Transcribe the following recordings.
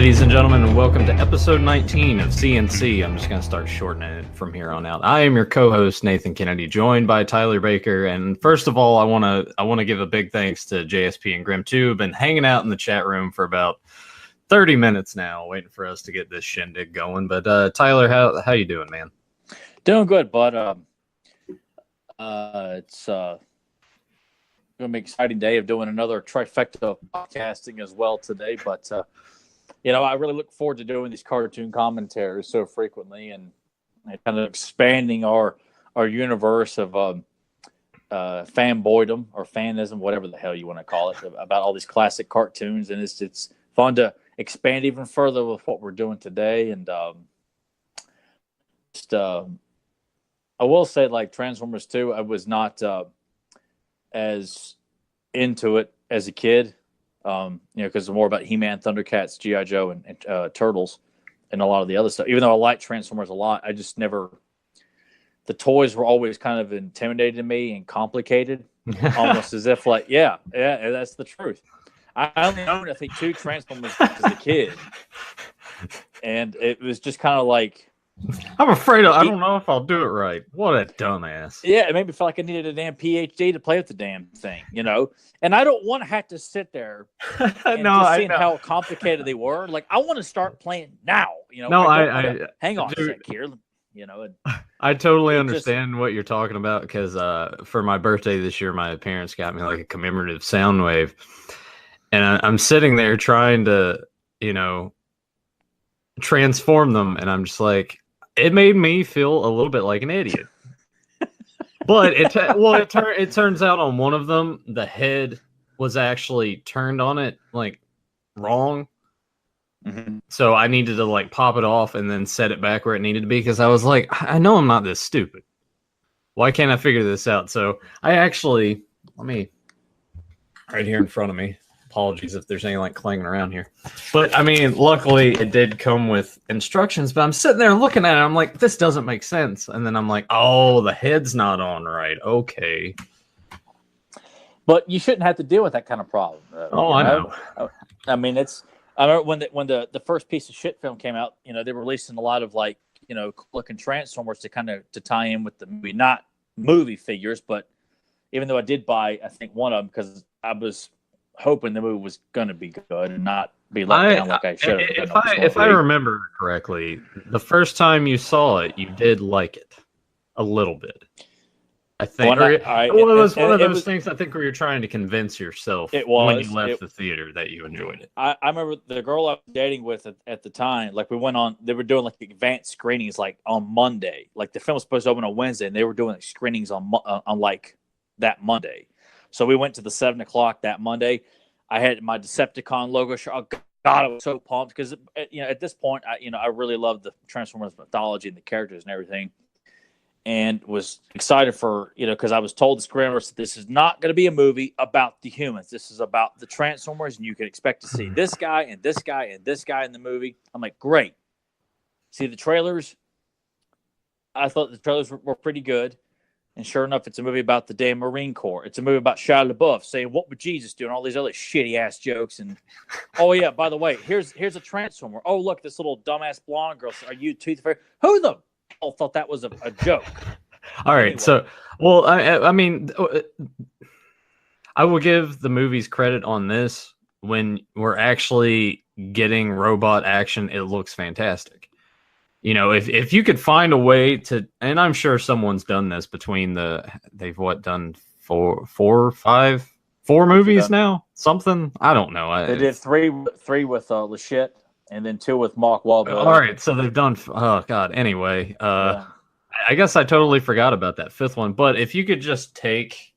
Ladies and gentlemen, and welcome to episode 19 of CNC. I'm just going to start shortening it from here on out. I am your co-host, Nathan Kennedy, joined by Tyler Baker. And first of all, I want to give a big thanks to JSP and Grim 2. Been hanging out in the chat room for about 30 minutes now, waiting for us to get this shindig going. But Tyler, how you doing, man? Doing good, bud. It's going to be an exciting day of doing another trifecta of podcasting as well today. But I really look forward to doing these cartoon commentaries so frequently and kind of expanding our universe of fanboydom or fanism, whatever the hell you want to call it, about all these classic cartoons. And it's fun to expand even further with what we're doing today. And I will say, like Transformers 2, I was not as into it as a kid. Because it's more about He-Man, Thundercats, G.I. Joe, and Turtles, and a lot of the other stuff. Even though I like Transformers a lot, I just never. The toys were always kind of intimidating to me and complicated, almost as if yeah, that's the truth. I only owned, I think, 2 Transformers as a kid, and it was just kind of like. I'm afraid I don't know if I'll do it right. What a dumbass. Yeah, it made me feel like I needed a damn PhD to play with the damn thing, And I don't want to have to sit there and seeing how complicated they were. Like, I want to start playing now, No, hang on a sec here, And I totally understand what you're talking about because for my birthday this year, my parents got me like a commemorative Soundwave. And I'm sitting there trying to, transform them. And I'm just like, it made me feel a little bit like an idiot. But it turns out on one of them, the head was actually turned on it like wrong. Mm-hmm. So I needed to like pop it off and then set it back where it needed to be because I was like, I know I'm not this stupid. Why can't I figure this out? So I actually, right here in front of me. Apologies if there's any like clanging around here. But I mean, luckily it did come with instructions, but I'm sitting there looking at it. I'm like, this doesn't make sense. And then I'm like, oh, the head's not on right. Okay. But you shouldn't have to deal with that kind of problem. I know. I mean, I remember when the first piece of shit film came out, they were releasing a lot of looking Transformers to tie in with the movie, not movie figures, but even though I did buy, I think one of them because I was hoping the movie was going to be good and not be let down like I should have. If I remember correctly, the first time you saw it, you did like it a little bit. I think it was one of those things. I think where you're trying to convince yourself when you left the theater that you enjoyed it. I remember the girl I was dating with at the time. Like we went on, they were doing like advanced screenings like on Monday. Like the film was supposed to open on Wednesday, and they were doing like screenings on like that Monday. So we went to the 7 o'clock that Monday. I had my Decepticon logo shirt. Oh God, I was so pumped because at this point, I really loved the Transformers mythology and the characters and everything, and was excited for because I was told the screeners that this is not going to be a movie about the humans. This is about the Transformers, and you can expect to see this guy and this guy and this guy in the movie. I'm like, great. See the trailers. I thought the trailers were pretty good. And sure enough, it's a movie about the damn Marine Corps. It's a movie about Shia LaBeouf saying, "What would Jesus do?" and all these other shitty-ass jokes. And, oh, yeah, by the way, here's a Transformer. Oh, look, this little dumbass blonde girl. Are you Tooth Fairy? Who the hell thought that was a joke? All right, anyway. So, well, I mean, I will give the movies credit on this. When we're actually getting robot action, it looks fantastic. If you could find a way to, and I'm sure someone's done this between they've done four movies now? Something? I don't know. They did three with Lachette and then 2 with Mark Wahlberg. All right, so they've done, oh God. Anyway, I guess I totally forgot about that 5th one, but if you could just take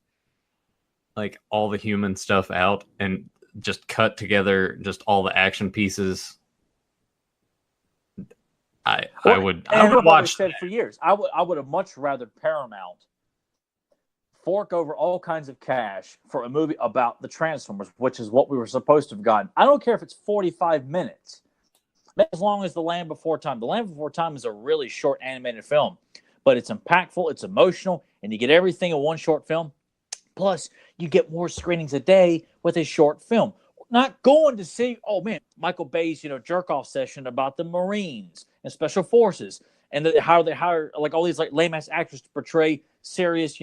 like all the human stuff out and just cut together just all the action pieces, I would watch that for years. I would have much rather Paramount fork over all kinds of cash for a movie about the Transformers, which is what we were supposed to have gotten. I don't care if it's 45 minutes, as long as The Land Before Time. The Land Before Time is a really short animated film, but it's impactful, it's emotional, and you get everything in one short film. Plus, you get more screenings a day with a short film. not going to see, oh man, Michael Bay's, jerk off session about the Marines and Special Forces and how they hire like all these like lame ass actors to portray serious,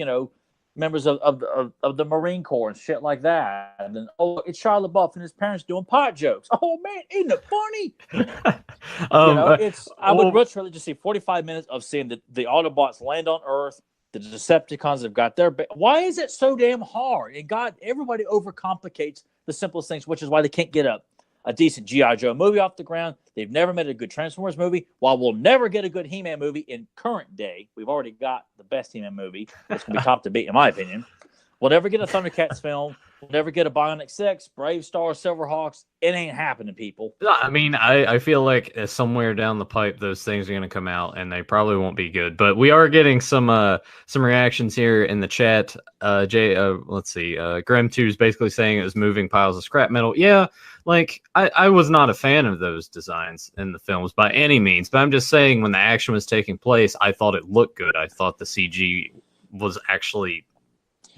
members of the Marine Corps and shit like that. And then, it's Shia LaBeouf and his parents doing pot jokes. Oh man, isn't it funny? I would much rather just see 45 minutes of seeing the Autobots land on Earth. The Decepticons have got their. Why is it so damn hard? Everybody overcomplicates the simplest things, which is why they can't get a decent G.I. Joe movie off the ground. They've never made a good Transformers movie. While we'll never get a good He-Man movie in current day, we've already got the best He-Man movie. It's going to be top to beat, in my opinion. We'll never get a Thundercats film. We'll never get a Bionic Six, Brave Star, Silverhawks. It ain't happening, people. I mean, I feel like somewhere down the pipe, those things are going to come out, and they probably won't be good. But we are getting some reactions here in the chat. Let's see. Grim2 is basically saying it was moving piles of scrap metal. Yeah, like I was not a fan of those designs in the films by any means. But I'm just saying, when the action was taking place, I thought it looked good. I thought the CG was actually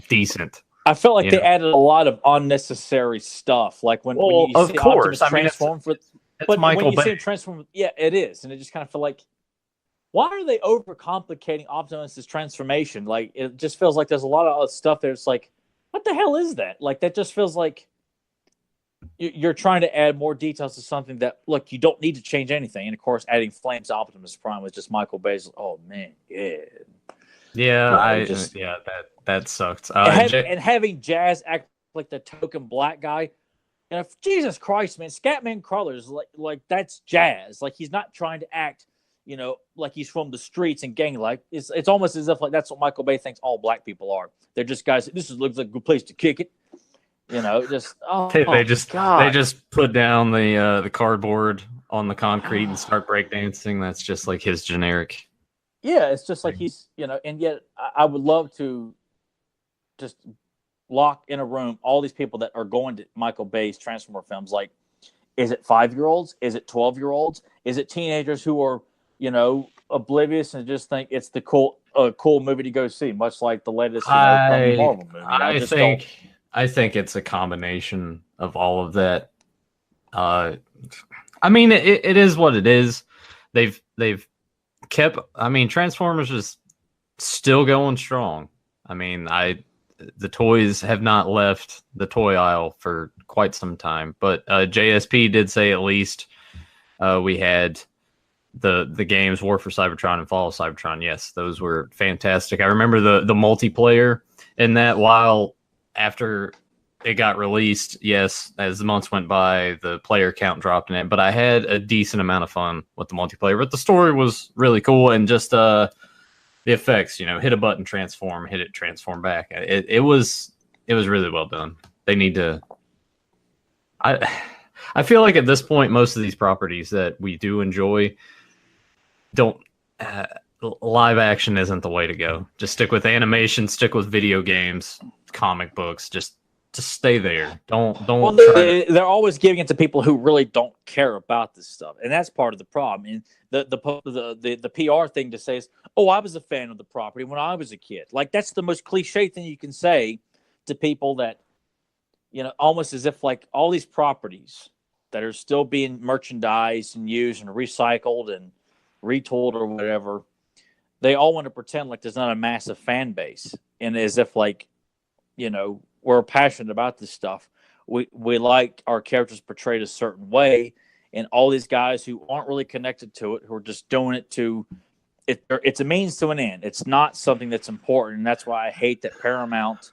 decent. I felt like they added a lot of unnecessary stuff. Like when you see Optimus transform but Michael when you see him transform, yeah, it is, and it just kind of feel like, why are they overcomplicating Optimus's transformation? Like it just feels like there's a lot of other stuff there. It's like, what the hell is that? Like that just feels like you're trying to add more details to something that, look, you don't need to change anything. And of course, adding Flames to Optimus Prime was just Michael Bay's. Oh man, yeah, that sucked. And having Jazz act like the token black guy, Jesus Christ, man, Scatman Crullers, like that's Jazz. Like he's not trying to act, like he's from the streets and gang like. It's almost as if like that's what Michael Bay thinks all black people are. They're just guys. Looks like a good place to kick it. They just put down the cardboard on the concrete and start breakdancing. That's just like his generic. Yeah, it's just like he's, and yet I would love to just lock in a room all these people that are going to Michael Bay's Transformer films. Like, is it 5-year-olds? Is it 12-year-olds? Is it teenagers who are, oblivious and just think it's the cool movie to go see, much like the latest Marvel movie? I think it's a combination of all of that. I mean, it is what it is. They've kept. I mean, Transformers is still going strong. I mean, the toys have not left the toy aisle for quite some time. But JSP did say at least we had the games War for Cybertron and Fall of Cybertron. Yes, those were fantastic. I remember the multiplayer in that. While after it got released, yes, as the months went by, the player count dropped in it. But I had a decent amount of fun with the multiplayer. But the story was really cool, and just the effects, hit a button, transform, hit it, transform back. It was really well done. They need to. I feel like at this point, most of these properties that we do enjoy don't. Live action isn't the way to go. Just stick with animation, stick with video games, comic books. Just stay there. Don't. Well, they're always giving it to people who really don't care about this stuff, and that's part of the problem. And the PR thing to say is, "Oh, I was a fan of the property when I was a kid." Like that's the most cliche thing you can say to people that, almost as if like all these properties that are still being merchandised and used and recycled and retooled or whatever, they all want to pretend like there's not a massive fan base, and as if like, we're passionate about this stuff. We like our characters portrayed a certain way, and all these guys who aren't really connected to it, who are just doing it to it. It's a means to an end. It's not something that's important, and that's why I hate that Paramount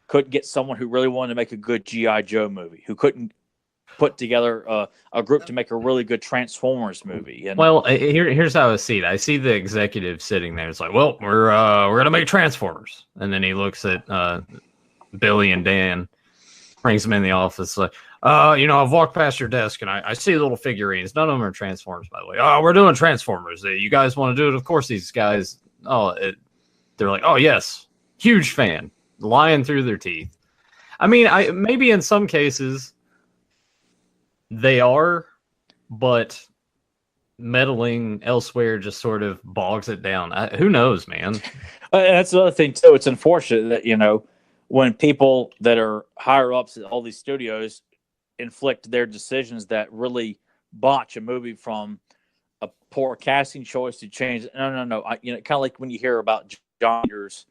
couldn't get someone who really wanted to make a good G.I. Joe movie, who couldn't put together a group to make a really good Transformers movie. And well, here's how I see it. I see the executive sitting there. It's like, well, we're gonna make Transformers, and then he looks at Billy and Dan, brings them in the office, like, I've walked past your desk and I see little figurines. None of them are Transformers, by the way. Oh, we're doing Transformers. You guys want to do it? Of course, these guys. They're like, oh yes, huge fan, lying through their teeth. I mean, maybe in some cases they are, but meddling elsewhere just sort of bogs it down. Who knows, man? That's the other thing too. It's unfortunate that when people that are higher ups at all these studios inflict their decisions that really botch a movie from a poor casting choice to change. No. Kind of like when you hear about John Peters,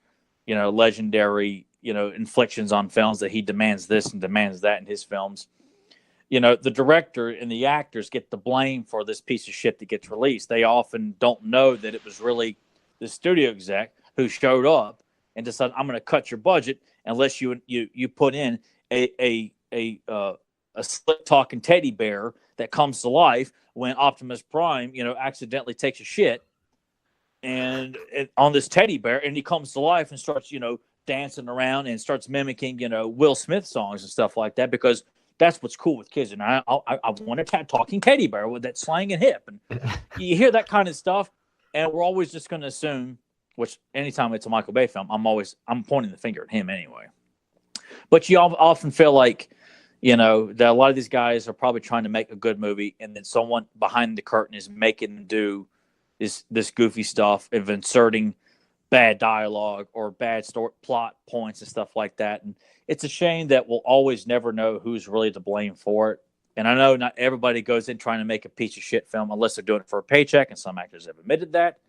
legendary, inflictions on films that he demands this and demands that in his films. The director and the actors get the blame for this piece of shit that gets released. They often don't know that it was really the studio exec who showed up and decided, I'm going to cut your budget unless you put in a slick talking teddy bear that comes to life when Optimus Prime, accidentally takes a shit on this teddy bear, and he comes to life and starts, dancing around and starts mimicking, Will Smith songs and stuff like that, because that's what's cool with kids. And I want a talking teddy bear with that slang and hip. And you hear that kind of stuff, and we're always just going to assume, which anytime it's a Michael Bay film, I'm pointing the finger at him anyway. But you often feel like, that a lot of these guys are probably trying to make a good movie, and then someone behind the curtain is making them do this goofy stuff of inserting bad dialogue or bad story plot points and stuff like that. And it's a shame that we'll always never know who's really to blame for it. And I know not everybody goes in trying to make a piece of shit film unless they're doing it for a paycheck, and some actors have admitted that.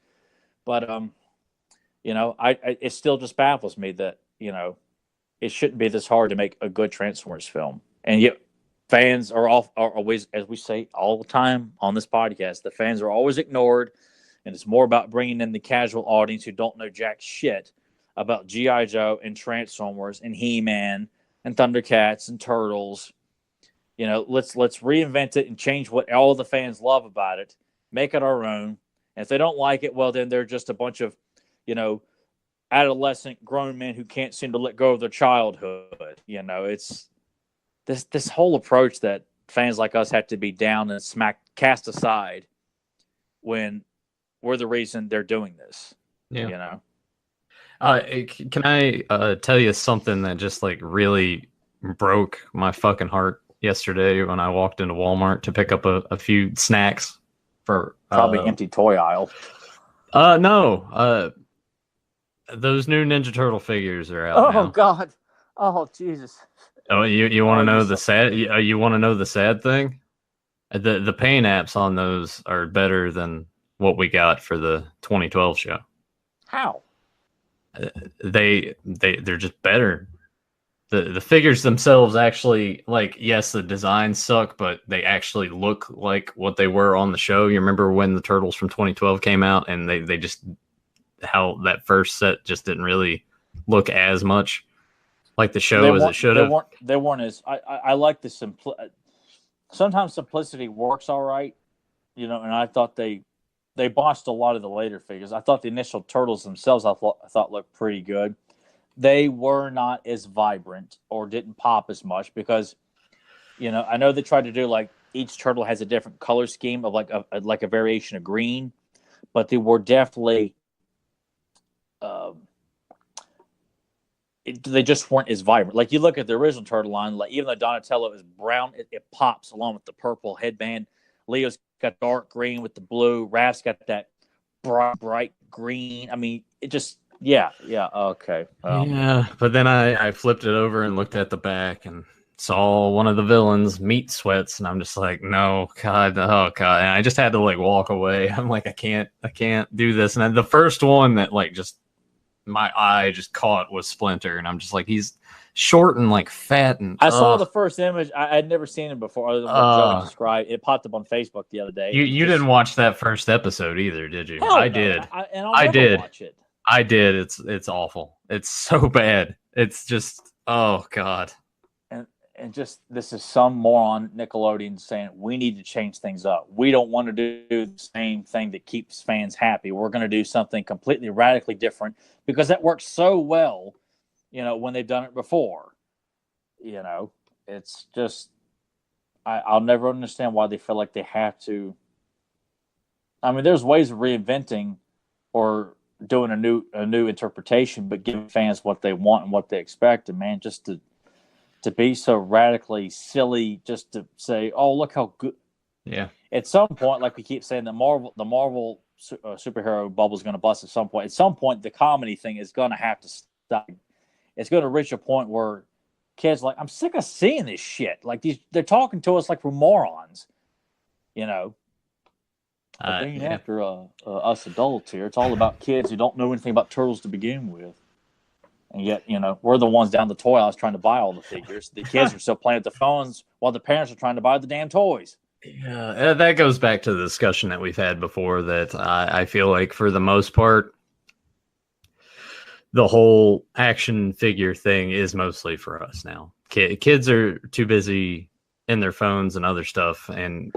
But it still just baffles me that it shouldn't be this hard to make a good Transformers film. And yet fans are always, as we say all the time on this podcast, the fans are always ignored. And it's more about bringing in the casual audience who don't know jack shit about G.I. Joe and Transformers and He-Man and Thundercats and Turtles. Let's reinvent it and change what all the fans love about it. Make it our own. And if they don't like it, well, then they're just a bunch of, adolescent grown men who can't seem to let go of their childhood. It's this whole approach that fans like us have to be down and cast aside when we're the reason they're doing this. Yeah. Can I tell you something that just like really broke my fucking heart yesterday when I walked into Walmart to pick up a few snacks for probably empty toy aisle. No. Those new Ninja Turtle figures are out now. Oh God. Oh Jesus. Oh, you want to know the sad? You want to know the sad thing? The paint apps on those are better than what we got for the 2012 show. How? They're just better. The figures themselves actually, like, yes, the designs suck, but they actually look like what they were on the show. You remember when the Turtles from 2012 came out, and they just, how that first set just didn't really look as much like the show as it should have. They weren't as. I like the sometimes simplicity works all right, and I thought they botched a lot of the later figures. I thought the initial Turtles themselves I thought looked pretty good. They were not as vibrant or didn't pop as much because, I know they tried to do like each turtle has a different color scheme of like a variation of green, but they were definitely. They just weren't as vibrant. Like you look at the original turtle line, like even though Donatello is brown, it pops along with the purple headband. Leo's got dark green with the blue. Raph's got that bright green. I mean, it just okay. Yeah, but then I flipped it over and looked at the back and saw one of the villains, Meat Sweats, and I'm just like, no, God, oh God, and I just had to like walk away. I'm like, I can't do this. And then the first one that like just my eye just caught was Splinter, and I'm just like, he's short and like fat, and I saw the first image. I had never seen him before other than what Joey described. It popped up on Facebook the other day. You didn't watch that first episode either, did you? I did. I did watch it. I did. It's awful. It's so bad. It's just, oh God. And just, this is some moron Nickelodeon saying we need to change things up. We don't want to do the same thing that keeps fans happy. We're going to do something completely radically different because that works so well, when they've done it before. It's just, I'll never understand why they feel like they have to. I mean, there's ways of reinventing or doing a new interpretation, but giving fans what they want and what they expect. And man, just to be so radically silly, just to say, "Oh, look how good." Yeah. At some point, like we keep saying, the Marvel superhero bubble is going to bust at some point. At some point, the comedy thing is going to have to stop. It's going to reach a point where kids like, I'm sick of seeing this shit. Like they're talking to us like we're morons, you know. But they ain't after us adults here. It's all about kids who don't know anything about turtles to begin with. And yet, you know, we're the ones down the toy aisles trying to buy all the figures. The kids are still playing with the phones while the parents are trying to buy the damn toys. Yeah, that goes back to the discussion that we've had before, that I feel like for the most part, the whole action figure thing is mostly for us now. Kids are too busy in their phones and other stuff, and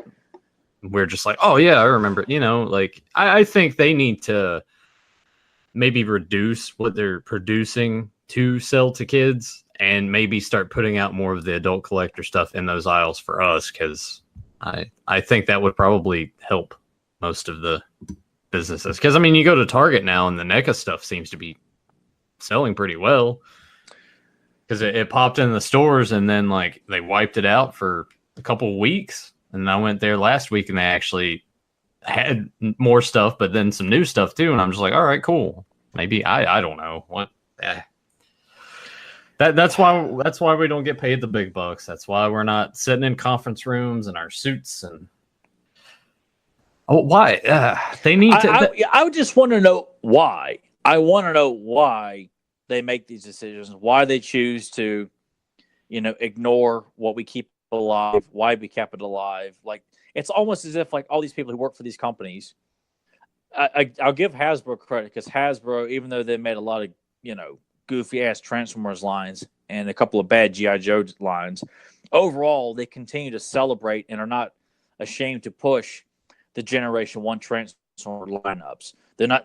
we're just like, oh yeah, I remember. You know, like I think they need to maybe reduce what they're producing to sell to kids, and maybe start putting out more of the adult collector stuff in those aisles for us, because I think that would probably help most of the businesses. Because I mean, you go to Target now, and the NECA stuff seems to be selling pretty well, because it popped in the stores, and then like they wiped it out for a couple of weeks. And I went there last week, and they actually had more stuff, but then some new stuff too. And I'm just like, all right, cool. Maybe I don't know what. That's why we don't get paid the big bucks. That's why we're not sitting in conference rooms in our suits. And why they need to? I would just want to know why. I want to know why they make these decisions. Why they choose to, you know, ignore what we keep alive. Why we kept it alive. Like, it's almost as if like all these people who work for these companies. I'll give Hasbro credit, because Hasbro, even though they made a lot of, you know, goofy ass Transformers lines and a couple of bad G.I. Joe lines, overall they continue to celebrate and are not ashamed to push the Generation 1 Transformer lineups.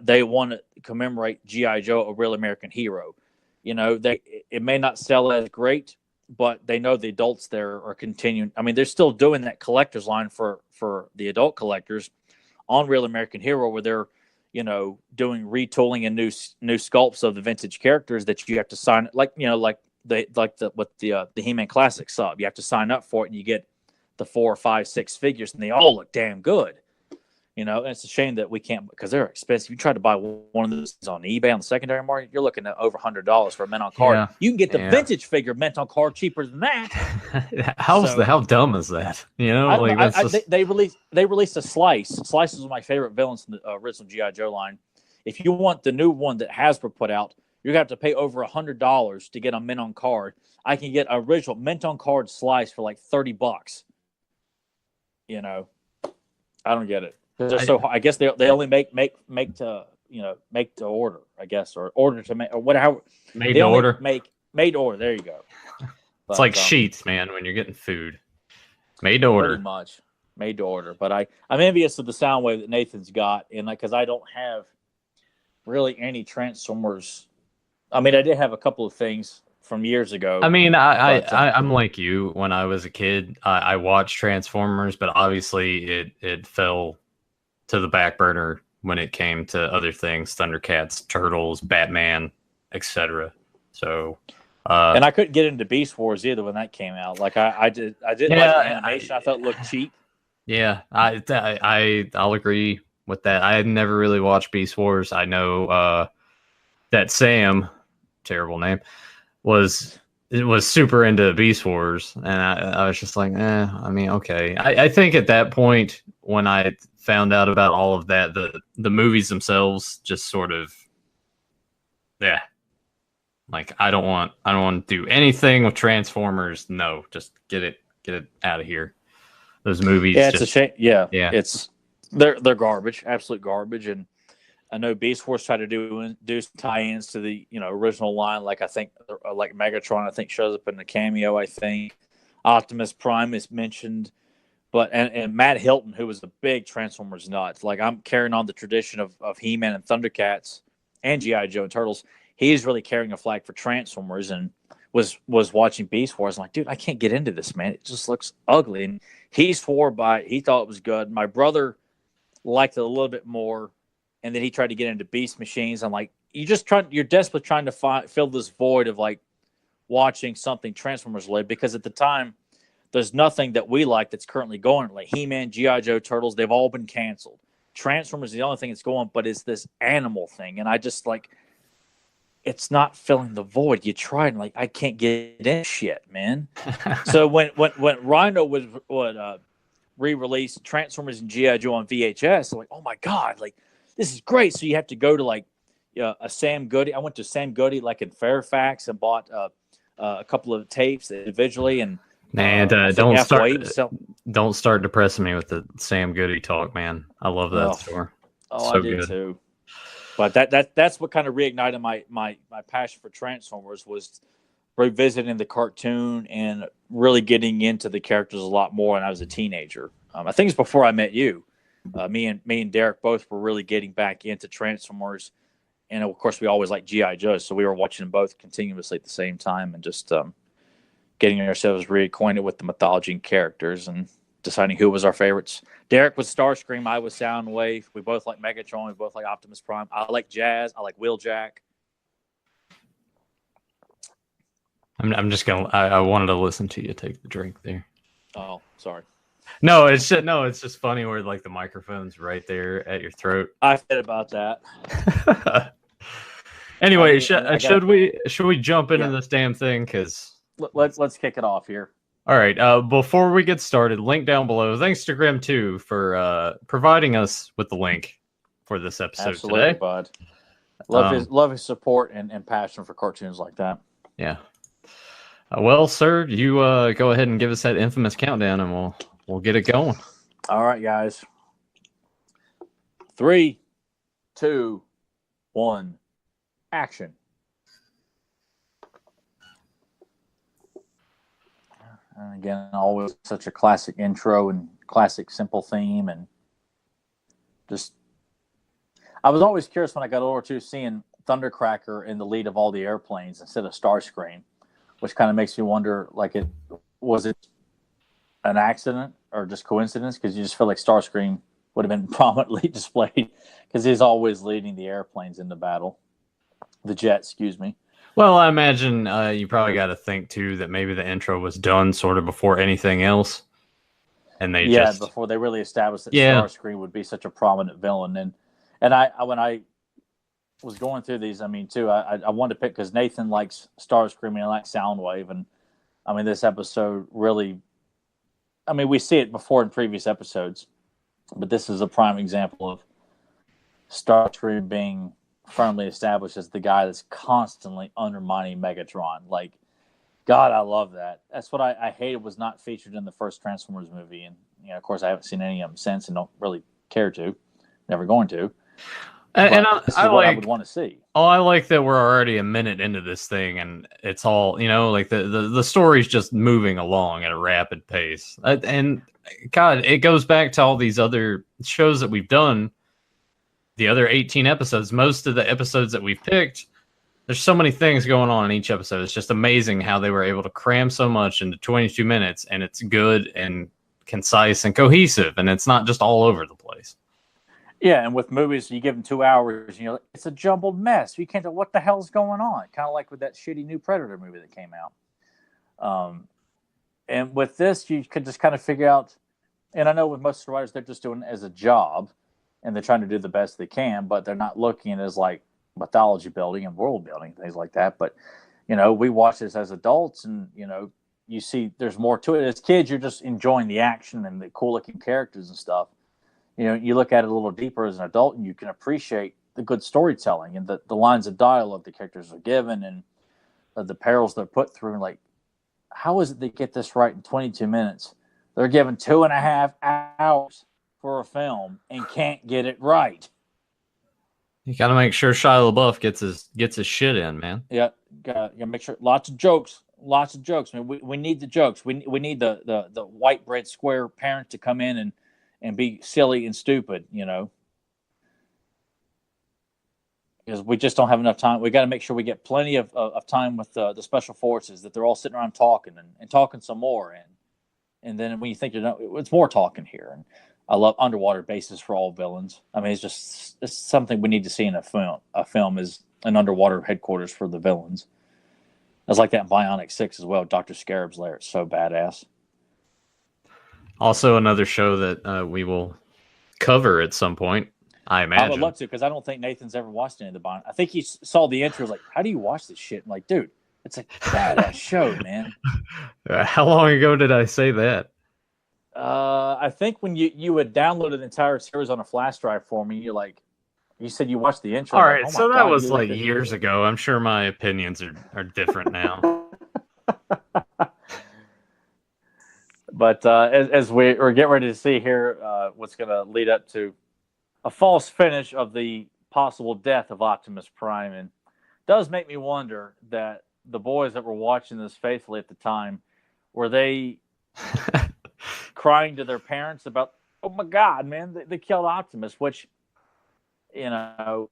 They want to commemorate G.I. Joe, a real American hero. You know, it may not sell as great, but they know the adults there are continuing. I mean, they're still doing that collector's line for the adult collectors on Real American Hero, where they're, you know, doing retooling and new sculpts of the vintage characters that you have to sign, like, you know, like the He-Man Classic sub. You have to sign up for it, and you get the 4, 5, 6 figures, and they all look damn good. You know, and it's a shame that we can't, because they're expensive. You try to buy one of those on eBay on the secondary market, you're looking at over $100 for a mint on card. Yeah. You can get the vintage figure mint on card cheaper than that. How dumb is that? You know, they released a Slice. Slice is one of my favorite villains in the original G.I. Joe line. If you want the new one that Hasbro put out, you're gonna have to pay over $100 to get a mint on card. I can get original mint on card Slice for like $30. You know, I don't get it. So I guess they only make to, you know, make to order, I guess, or order to make, or whatever. Made to order. Made to order. There you go. But, it's like sheets, man, when you're getting food. Made to order. Pretty much. Made to order. But I'm envious of the sound wave that Nathan's got, and because I don't have really any Transformers. I mean, I did have a couple of things from years ago. I mean, I'm like you. When I was a kid, I watched Transformers, but obviously it fell to the back burner when it came to other things: Thundercats, Turtles, Batman, etc. So, and I couldn't get into Beast Wars either when that came out. Like I didn't like the animation. I thought it looked cheap. Yeah, I'll agree with that. I had never really watched Beast Wars. I know that Sam, terrible name, was super into Beast Wars, and I was just like, I mean, okay. I think at that point, when I found out about all of that, the movies themselves just sort of, yeah, like I don't want to do anything with Transformers. No, just get it out of here. Those movies, yeah, it's a shame. Yeah, it's they're garbage, absolute garbage. And I know Beast Wars tried to do some tie-ins to the, you know, original line. Like I think, like Megatron, I think shows up in the cameo. I think Optimus Prime is mentioned, but and Matt Hilton, who was a big Transformers nut. Like I'm carrying on the tradition of He-Man and Thundercats and G.I. Joe and Turtles. He's really carrying a flag for Transformers, and was watching Beast Wars. I'm like, dude, I can't get into this, man. It just looks ugly. And he swore by it. He thought it was good. My brother liked it a little bit more. And then he tried to get into Beast Machines. I'm like, you're desperately trying to fill this void of like watching something Transformers led, because at the time there's nothing that we like that's currently going. Like He-Man, G.I. Joe, Turtles, they've all been canceled. Transformers is the only thing that's going, but it's this animal thing. And I just like, it's not filling the void. You try and like, I can't get in shit, man. So when Rhino was re-released Transformers and GI Joe on VHS, I'm like, oh my god, like this is great. So you have to go to like a Sam Goody. I went to Sam Goody like in Fairfax and bought a couple of tapes individually, and man, don't start depressing me with the Sam Goody talk, man. I love that store. Oh, so I did too. But that's what kind of reignited my passion for Transformers, was revisiting the cartoon and really getting into the characters a lot more when I was a teenager. I think it's before I met you. Me and Derek both were really getting back into Transformers, and of course we always liked GI Joe, so we were watching them both continuously at the same time, and just getting ourselves reacquainted with the mythology and characters, and deciding who was our favorites. Derek was Starscream, I was Soundwave. We both like Megatron. We both like Optimus Prime. I like Jazz. I like Wheeljack. I'm just gonna. I wanted to listen to you take the drink there. Oh, sorry. No, it's just funny where like the microphone's right there at your throat. I said about that. Anyway, should we jump into this damn thing? Because let's kick it off here. All right. Before we get started, link down below. Thanks to Grim 2 for providing us with the link for this episode. Absolutely, today. Bud. Love his support and passion for cartoons like that. Yeah. Well, sir, you go ahead and give us that infamous countdown, and we'll get it going. All right, guys. 3, 2, 1, action. And again, always such a classic intro and classic simple theme, and just I was always curious when I got older too, seeing Thundercracker in the lead of all the airplanes instead of Starscream, which kind of makes me wonder, like, was it an accident or just coincidence? Because you just feel like Starscream would have been prominently displayed because he's always leading the airplanes into battle, the jets, excuse me. Well, I imagine you probably got to think too that maybe the intro was done sort of before anything else, and before they really established that Starscream would be such a prominent villain. And I when I was going through these, I mean, too, I wanted to pick because Nathan likes Starscream and I like Soundwave, and I mean this episode really, I mean we see it before in previous episodes, but this is a prime example of Starscream being firmly established as the guy that's constantly undermining Megatron. Like, God, I love that. That's what I hated was not featured in the first Transformers movie. And, you know, of course, I haven't seen any of them since and don't really care to. Never going to. And I would want to see. Oh, I like that we're already a minute into this thing, and it's all, you know, like the story's just moving along at a rapid pace. And, God, it goes back to all these other shows that we've done. The other 18 episodes, most of the episodes that we've picked, there's so many things going on in each episode. It's just amazing how they were able to cram so much into 22 minutes, and it's good and concise and cohesive, and it's not just all over the place. Yeah, and with movies, you give them 2 hours, you know, it's a jumbled mess. You can't tell what the hell's going on. Kind of like with that shitty new Predator movie that came out. And with this, you could just kind of figure out, and I know with most writers, they're just doing it as a job, and they're trying to do the best they can, but they're not looking at it as like mythology building and world building, things like that. But, you know, we watch this as adults, and, you know, you see there's more to it. As kids, you're just enjoying the action and the cool looking characters and stuff. You know, you look at it a little deeper as an adult, and you can appreciate the good storytelling and the lines of dialogue the characters are given, and the perils they're put through. And like, how is it they get this right in 22 minutes? They're given 2.5 hours for a film and can't get it right. You got to make sure Shia LaBeouf gets his shit in, man. Yeah, got to make sure. Lots of jokes. I mean, we need the jokes. We need the white bread square parent to come in and be silly and stupid, you know, because we just don't have enough time. We got to make sure we get plenty of time with the special forces, that they're all sitting around talking and talking some more, and then when you think it's more talking here. And I love underwater bases for all villains. I mean, it's something we need to see in a film. A film is an underwater headquarters for the villains. It's like that in Bionic 6 as well. Dr. Scarab's lair. It's so badass. Also, another show that we will cover at some point. I I would imagine. love to, because I don't think Nathan's ever watched any of the Bond. I think he saw the intro, was like, how do you watch this shit? I'm like, dude, it's a badass show, man. How long ago did I say that? I think when you had downloaded the entire series on a flash drive for me, you said you watched the intro. All I'm like, right, oh my so that God, was like years ago. I'm sure my opinions are different now. But as we're getting ready to see here, what's going to lead up to a false finish of the possible death of Optimus Prime, and does make me wonder that the boys that were watching this faithfully at the time, were they crying to their parents about, oh my God, man, they killed Optimus, which, you know,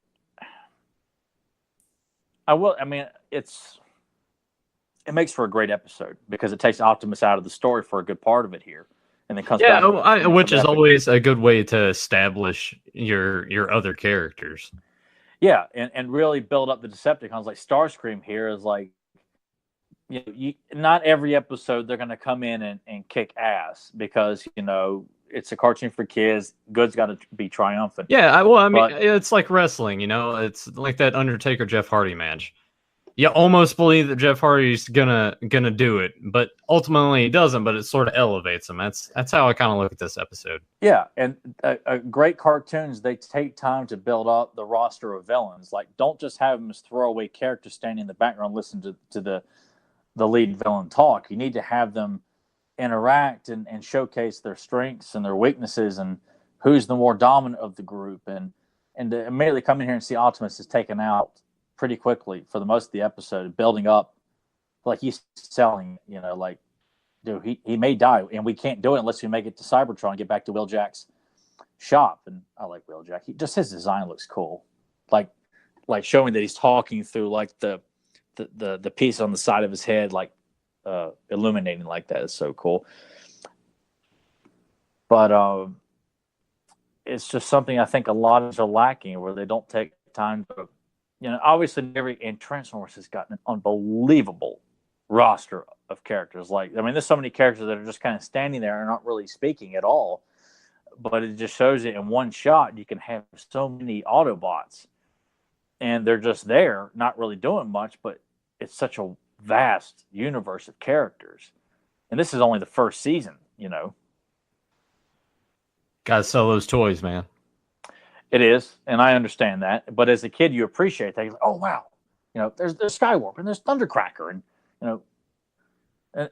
I mean, it makes for a great episode because it takes Optimus out of the story for a good part of it here, and then comes Yeah, back. which is always a good way to establish your other characters. Yeah, and really build up the Decepticons. Like Starscream here is like, not every episode they're going to come in and kick ass, because it's a cartoon for kids. Good's got to be triumphant. Yeah, I mean, it's like wrestling. It's like that Undertaker Jeff Hardy match. You almost believe that Jeff Hardy's gonna do it, but ultimately he doesn't. But it sort of elevates him. That's how I kind of look at this episode. Yeah, and great cartoons, they take time to build up the roster of villains. Like, don't just have them as throwaway characters standing in the background, listen to the lead villain talk. You need to have them interact and showcase their strengths and their weaknesses, and who's the more dominant of the group. And to immediately come in here and see Optimus is taken out pretty quickly for the most of the episode, building up like he's selling, like, dude, he may die, and we can't do it unless we make it to Cybertron and get back to Wheeljack's shop. And I like Wheeljack. His design looks cool, like showing that he's talking through like the piece on the side of his head, like illuminating like that is so cool. But it's just something I think a lot of are lacking, where they don't take time to, obviously and Transformers has gotten an unbelievable roster of characters. Like, I mean, there's so many characters that are just kind of standing there and not really speaking at all, but it just shows it in one shot. You can have so many Autobots, and they're just there, not really doing much, but it's such a vast universe of characters. And this is only the first season, Gotta sell those toys, man. It is, and I understand that. But as a kid, you appreciate that. You're like, oh wow, there's Skywarp, and there's Thundercracker, and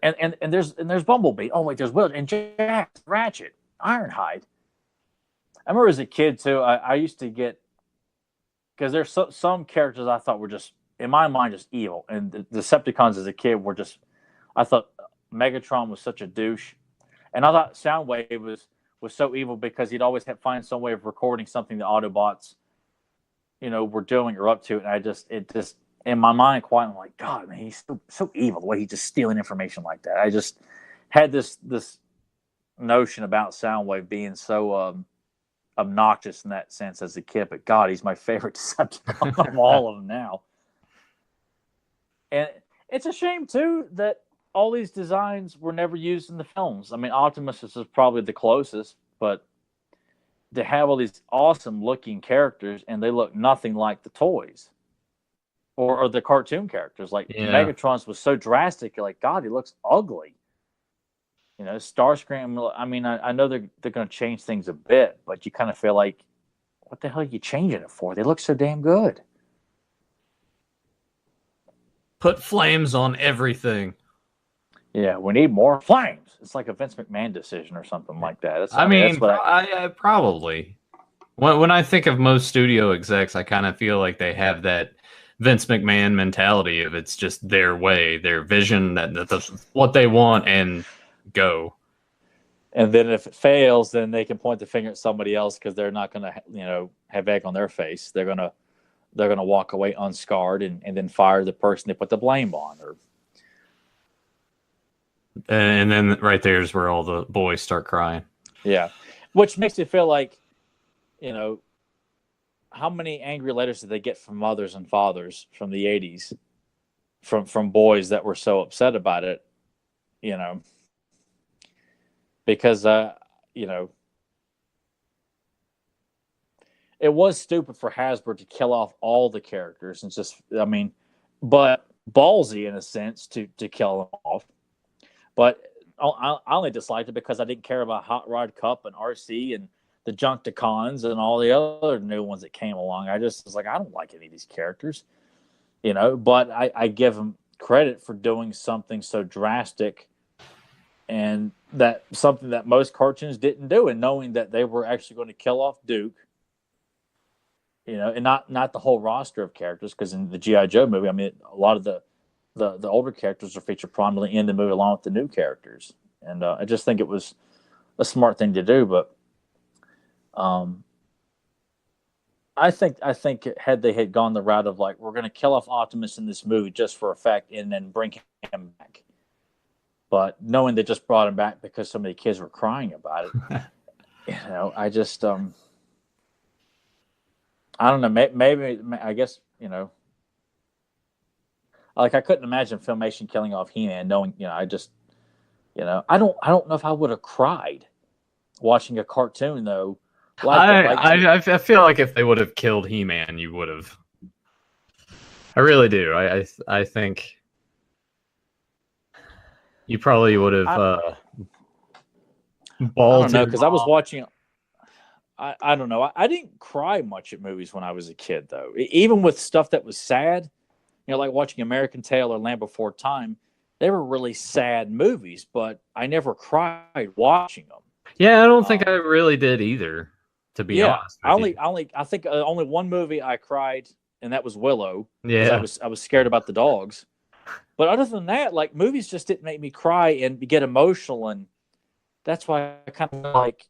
and there's Bumblebee. Oh wait, there's Will and Jack, Ratchet, Ironhide. I remember as a kid too. I used to get, because there's some characters I thought were just, in my mind, just evil, and the Decepticons as a kid were just. I thought Megatron was such a douche, and I thought Soundwave was so evil because he'd always find some way of recording something the Autobots, were doing or up to. And it just in my mind, quietly, I'm like, God, man, he's so evil, the way he's just stealing information like that. I just had this notion about Soundwave being so obnoxious in that sense as a kid. But God, he's my favorite Decepticon of all of them now. And it's a shame too that all these designs were never used in the films. I mean, Optimus is probably the closest, but to have all these awesome looking characters and they look nothing like the toys or the cartoon characters. Like, Megatron's was so drastic. You're like, God, he looks ugly. Starscream, I mean, I know they're going to change things a bit, but you kind of feel like, what the hell are you changing it for? They look so damn good. Put flames on everything. Yeah, we need more flames. It's like a Vince McMahon decision or something like that. That's what I probably. When I think of most studio execs, I kind of feel like they have that Vince McMahon mentality of it's just their way, their vision, that's what they want, and go. And then if it fails, then they can point the finger at somebody else because they're not going to, have egg on their face. They're going to walk away unscarred and then fire the person they put the blame on. And then right there is where all the boys start crying. Yeah, which makes you feel like, how many angry letters did they get from mothers and fathers from the 80s, from boys that were so upset about it, because, it was stupid for Hasbro to kill off all the characters and just, I mean, but ballsy in a sense to kill them off. But I only disliked it because I didn't care about Hot Rod Cup and RC and the Junkticons and all the other new ones that came along. I just was like, I don't like any of these characters, you know. But I give them credit for doing something so drastic, and that something that most cartoons didn't do, and knowing that they were actually going to kill off Duke, you know, and not the whole roster of characters, because in the G.I. Joe movie, I mean, a lot of the older characters are featured prominently in the movie along with the new characters, and I just think it was a smart thing to do. But I think had they had gone the route of like, we're going to kill off Optimus in this movie just for effect and then bring him back, but knowing they just brought him back because so many kids were crying about it, you know, I just I don't know, maybe I guess, you know, like I couldn't imagine Filmation killing off He-Man, knowing, you know, I just, you know, I don't know if I would have cried watching a cartoon though. I feel like if they would have killed He-Man, you would have. I really do. I think you probably would have balled. I don't know, because I was watching. I don't know. I didn't cry much at movies when I was a kid, though. Even with stuff that was sad, you know, like watching American Tail or Land Before Time, they were really sad movies, but I never cried watching them. Yeah, I don't think I really did either. To be honest, I think only one movie I cried, and that was Willow. Yeah, I was scared about the dogs. But other than that, like, movies just didn't make me cry and get emotional, and that's why I kind of like,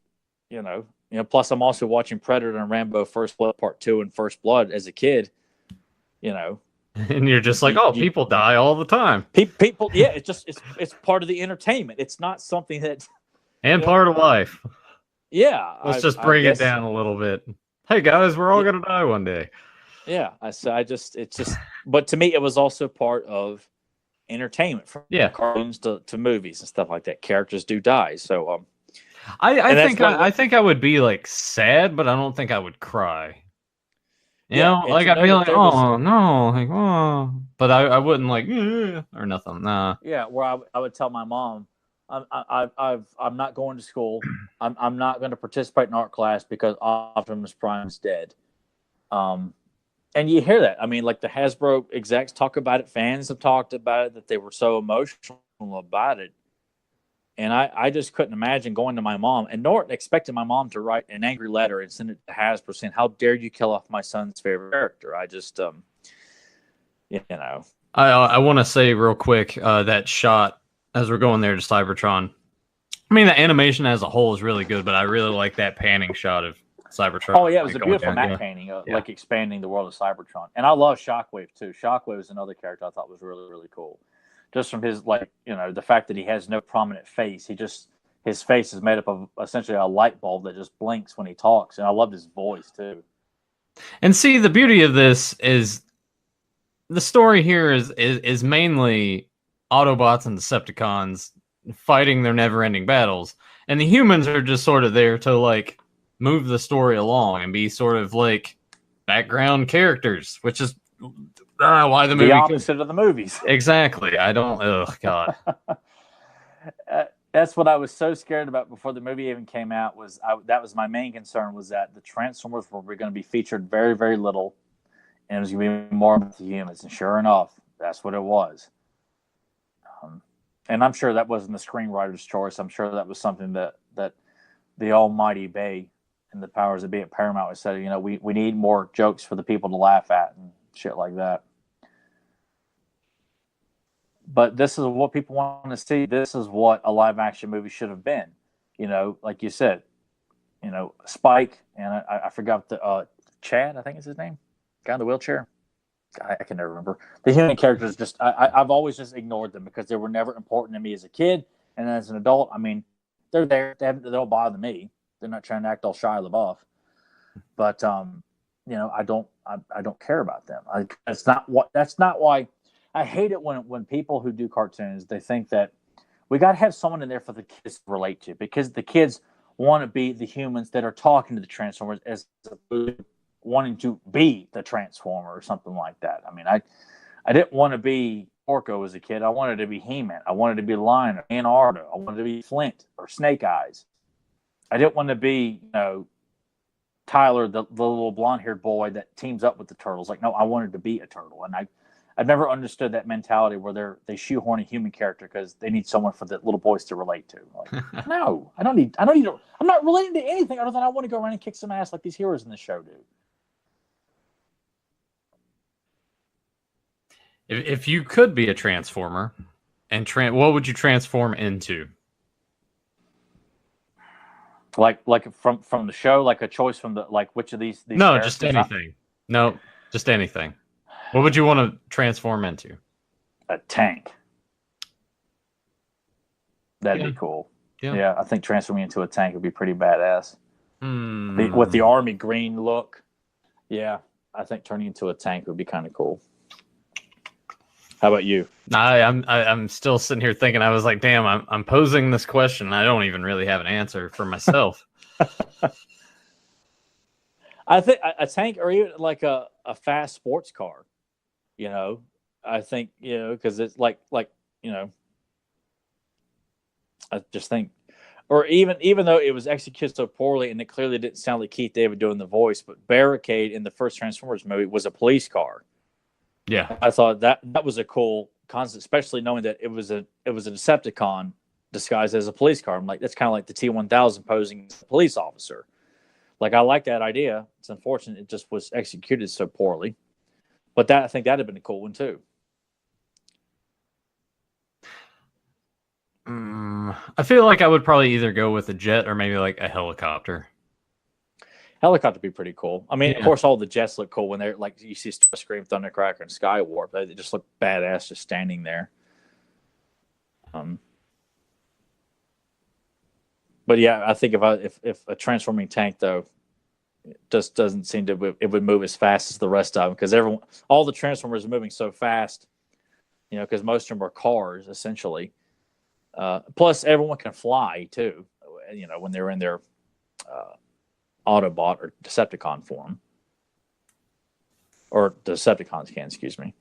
you know. Plus I'm also watching Predator and Rambo: First Blood Part 2 and First Blood as a kid. You know, and you're just like, people die all the time. People, yeah, it's part of the entertainment. It's not something that and part of life. Yeah, let's just bring it down a little bit. Hey guys, we're all gonna die one day. Yeah, but to me, it was also part of entertainment, from cartoons to movies and stuff like that. Characters do die, so I think I would be like sad, but I don't think I would cry. You know, like I'd be like, oh no, like oh, but I wouldn't like or nothing. Nah. Yeah, where I would tell my mom, I'm not going to school. I'm not going to participate in art class because Optimus Prime's dead. And you hear that. I mean, like the Hasbro execs talk about it. Fans have talked about it, that they were so emotional about it. And I just couldn't imagine going to my mom and nor expecting my mom to write an angry letter and send it to Hasbro saying, "How dare you kill off my son's favorite character?" I just, you know. I want to say real quick that shot as we're going there to Cybertron. I mean, the animation as a whole is really good, but I really like that panning shot of Cybertron. Oh, yeah, it was a beautiful matte painting, like expanding the world of Cybertron. And I love Shockwave, too. Shockwave is another character I thought was really, really cool. Just from his, like, you know, the fact that he has no prominent face. His face is made up of essentially a light bulb that just blinks when he talks. And I loved his voice, too. And see, the beauty of this is the story here is mainly Autobots and Decepticons fighting their never-ending battles, and the humans are just sort of there to like move the story along and be sort of like background characters, which is why the movie opposite of the movies. Exactly. I don't. Oh God. That's what I was so scared about before the movie even came out. That was my main concern, was that the Transformers were going to be featured very, very little, and it was going to be more about the humans. And sure enough, that's what it was. And I'm sure that wasn't the screenwriter's choice. I'm sure that was something that the almighty Bay and the powers that be at Paramount said, you know, we need more jokes for the people to laugh at and shit like that. But this is what people want to see. This is what a live action movie should have been. You know, like you said, you know, Spike, and I forgot the Chad, I think is his name, guy in the wheelchair. I can never remember. The human characters, just I've always just ignored them because they were never important to me as a kid, and as an adult, I mean, they're there. They don't bother me. They're not trying to act all Shia LaBeouf, but you know, I don't care about them. That's not why I hate it when people who do cartoons, they think that we got to have someone in there for the kids to relate to, because the kids want to be the humans that are talking to the Transformers as wanting to be the Transformer or something like that. I mean, I didn't want to be Orko as a kid. I wanted to be He-Man. I wanted to be Lion or Anardo. I wanted to be Flint or Snake Eyes. I didn't want to be, Tyler, the little blonde-haired boy that teams up with the turtles. Like, no, I wanted to be a turtle. And I've never understood that mentality where they shoehorn a human character because they need someone for the little boys to relate to. Like, no, I don't need to, I'm not relating to anything other than I want to go around and kick some ass like these heroes in the show do. If you could be a Transformer, and what would you transform into? Like from the show, like a choice from which of these No, just anything. No, just anything. What would you want to transform into? A tank. That'd be cool. Yeah, I think transforming into a tank would be pretty badass. With the army green look. Yeah, I think turning into a tank would be kind of cool. How about you? I'm still sitting here thinking. I was like, damn, I'm posing this question. And I don't even really have an answer for myself. I think a tank or even like a fast sports car. I think because it's like I just think, or even though it was executed so poorly and it clearly didn't sound like Keith David doing the voice, but Barricade in the first Transformers movie was a police car. Yeah, I thought that was a cool concept, especially knowing that it was a Decepticon disguised as a police car. I'm like, that's kind of like the T-1000 posing as a police officer. Like, I like that idea. It's unfortunate it just was executed so poorly, but I think that'd have been a cool one too. I feel like I would probably either go with a jet or maybe like a helicopter. Helicopter would be pretty cool. I mean, of course, all the jets look cool when they're like you see Starscream, Thundercracker, and Skywarp. They just look badass just standing there. But yeah, I think if a transforming tank though, it just doesn't seem to it would move as fast as the rest of them because all the Transformers are moving so fast. Because most of them are cars essentially. Plus, everyone can fly too. When they're in their Autobot or Decepticon form, or Decepticons can, excuse me.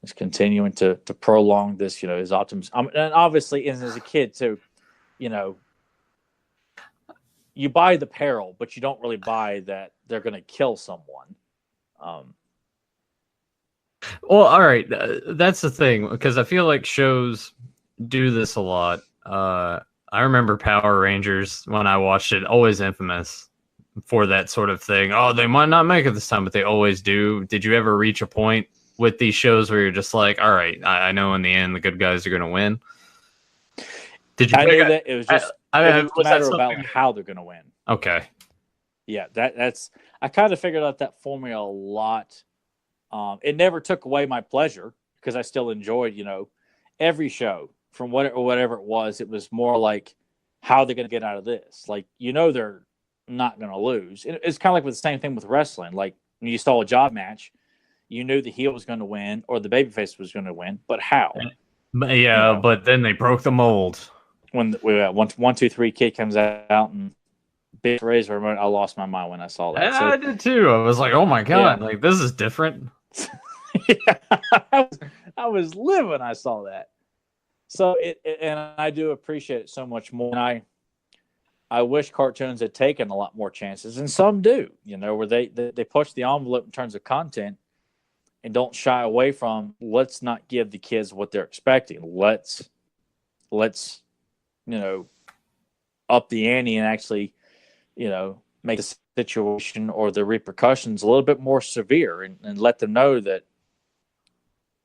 It's continuing to prolong this, his Optimus, and obviously, as a kid too, you buy the peril, but you don't really buy that they're going to kill someone. Well, all right, that's the thing because I feel like shows do this a lot. I remember Power Rangers when I watched it, always infamous for that sort of thing. Oh, they might not make it this time, but they always do. Did you ever reach a point with these shows where you're just like, all right, I know in the end the good guys are going to win? Did you? I knew that it was just it was a matter about how they're going to win. Okay. Yeah, that's. I kind of figured out that formula a lot. It never took away my pleasure because I still enjoyed, every show. From whatever it was more like how they're going to get out of this. Like, they're not going to lose. It's kind of like with the same thing with wrestling. Like, when you saw a job match, you knew the heel was going to win or the babyface was going to win, but how? Yeah, but then they broke the mold. When one, 2, 3 kid comes out and big razor, I lost my mind when I saw that. I did too. I was like, oh my God, like this is different. Yeah, I was livid when I saw that. So and I do appreciate it so much more. And I wish cartoons had taken a lot more chances, and some do. Where they push the envelope in terms of content and don't shy away from. Let's not give the kids what they're expecting. Let's up the ante and actually make the situation or the repercussions a little bit more severe and let them know that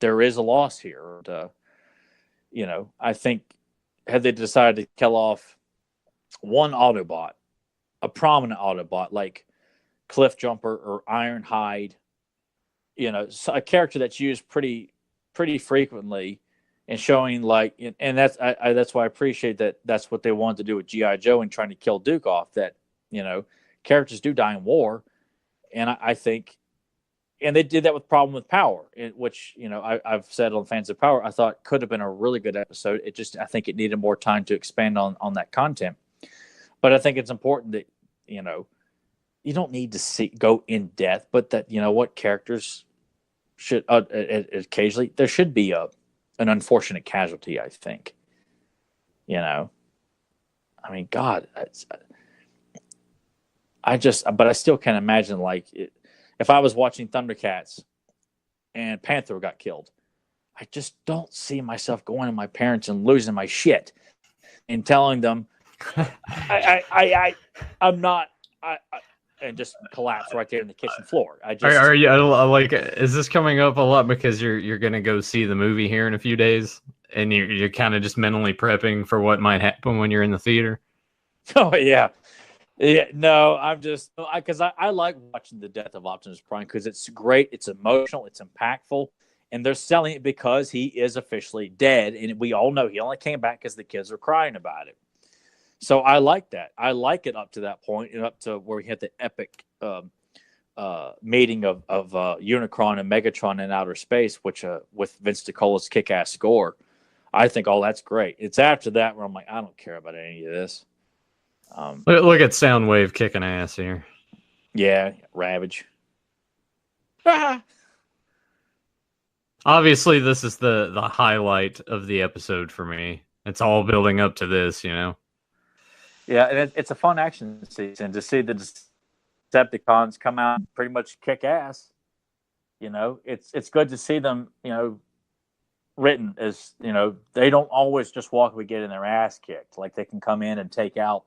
there is a loss here. I think had they decided to kill off one Autobot, a prominent Autobot like Cliff Jumper or Ironhide, a character that's used pretty frequently and showing and that's why I appreciate that that's what they wanted to do with G.I. Joe and trying to kill Duke off, that, characters do die in war. And I think, and they did that with Problem with Power, which, I've said on Fans of Power, I thought could have been a really good episode. I think it needed more time to expand on that content. But I think it's important that, you know, you don't need to go in depth, but that, you know what, characters should occasionally, there should be an unfortunate casualty, I think. You know, I mean, God, but I still can't imagine, like, if I was watching Thundercats and Panther got killed, I just don't see myself going to my parents and losing my shit and telling them, I'm not, and just collapse right there in the kitchen floor. Are you like? Is this coming up a lot because you're gonna go see the movie here in a few days, and you're kind of just mentally prepping for what might happen when you're in the theater? Oh yeah. Yeah, no, I'm just because I like watching the death of Optimus Prime because it's great, it's emotional, it's impactful, and they're selling it because he is officially dead, and we all know he only came back because the kids were crying about it. So I like that. I like it up to that point and up to where we had the epic meeting of Unicron and Megatron in outer space, which with Vince DiCola's kick-ass score. I think all that's great. It's after that where I'm like, I don't care about any of this. Look at Soundwave kicking ass here. Yeah, Ravage. Obviously, this is the highlight of the episode for me. It's all building up to this, you know. Yeah, and it's a fun action season to see the Decepticons come out and pretty much kick ass. You know, it's good to see them, you know, written as, you know, they don't always just walk away getting their ass kicked. Like, they can come in and take out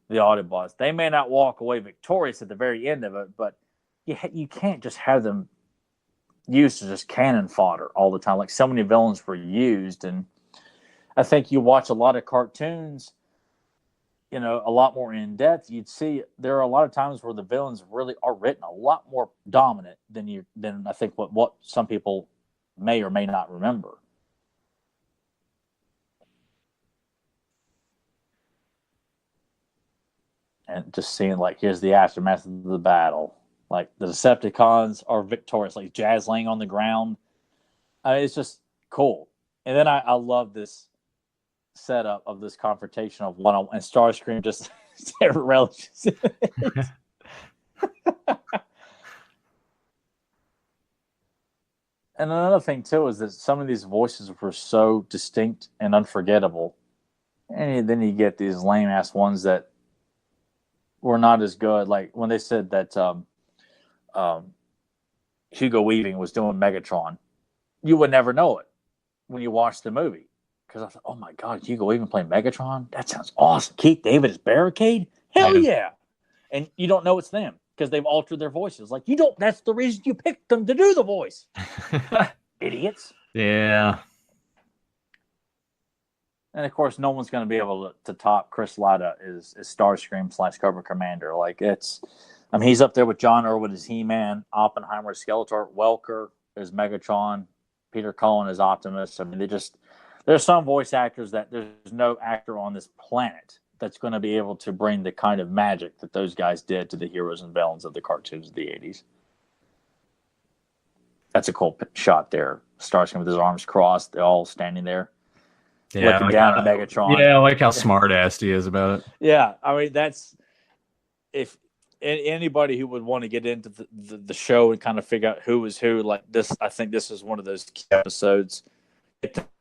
the Autobots. They may not walk away victorious at the very end of it, but you can't just have them used as just cannon fodder all the time. Like, so many villains were used, and I think you watch a lot of cartoons, you know, a lot more in depth, you'd see there are a lot of times where the villains really are written a lot more dominant than I think what some people may or may not remember. And just seeing, like, here's the aftermath of the battle. Like, the Decepticons are victorious, like Jazz laying on the ground. I mean, it's just cool. And then I love this setup of this confrontation of one-on-one, and Starscream just relishes it. And another thing too is that some of these voices were so distinct and unforgettable, and then you get these lame ass ones that were not as good. Like when they said that Hugo Weaving was doing Megatron, you would never know it when you watch the movie. Because I thought, oh my God, Hugo Weaving playing Megatron? That sounds awesome. Keith David is Barricade? Hell yeah. And you don't know it's them because they've altered their voices. Like, you don't, that's the reason you picked them to do the voice. Idiots. Yeah. And of course, no one's going to be able to top Chris Latta as Starscream / Cobra Commander. Like, he's up there with John Irwin as He-Man, Oppenheimer as Skeletor, Welker as Megatron, Peter Cullen as Optimus. I mean, there's some voice actors that there's no actor on this planet that's going to be able to bring the kind of magic that those guys did to the heroes and villains of the cartoons of the 80s. That's a cool shot there. Starscream with his arms crossed, they're all standing there, looking down at Megatron. Yeah, I like how smart-assed he is about it. Yeah, I mean, that's, if anybody who would want to get into the show and kind of figure out who is who, like this, I think this is one of those key episodes.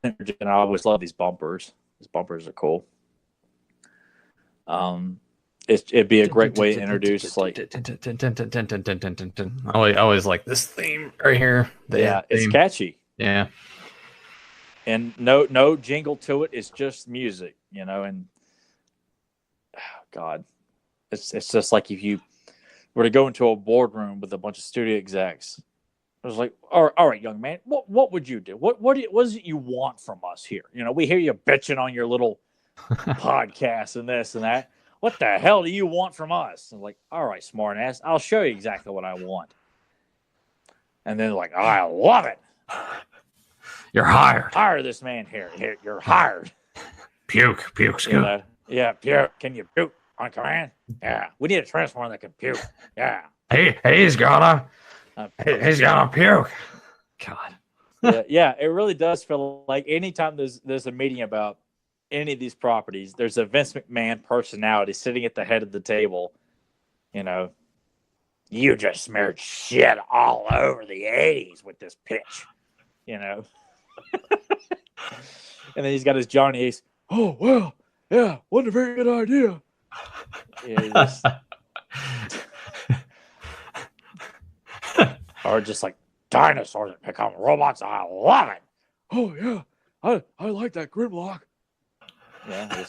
And I always love these bumpers. These bumpers are cool. It'd be a great way to introduce, like, I always like this theme right here. It's catchy. Yeah. And no jingle to it. It's just music, you know. And God, it's just like if you were to go into a boardroom with a bunch of studio execs. I was like, all right, young man, what would you do? What is it you want from us here? You know, we hear you bitching on your little podcast and this and that. What the hell do you want from us? I'm like, all right, smart ass, I'll show you exactly what I want. And then like, I love it. You're hired. Hire this man here. You're hired. Puke, Scoot. Yeah, puke. Can you puke on command? Yeah. We need a transformer that can puke. Yeah. He's gonna puke. God. Yeah, it really does feel like anytime there's a meeting about any of these properties, there's a Vince McMahon personality sitting at the head of the table. You know, you just smeared shit all over the 80s with this pitch. You know, and then he's got his Johnny Ace. Oh well, yeah, wasn't a very good idea. Or just like dinosaurs that become robots. I love it. Oh yeah, I like that Grimlock. Yeah,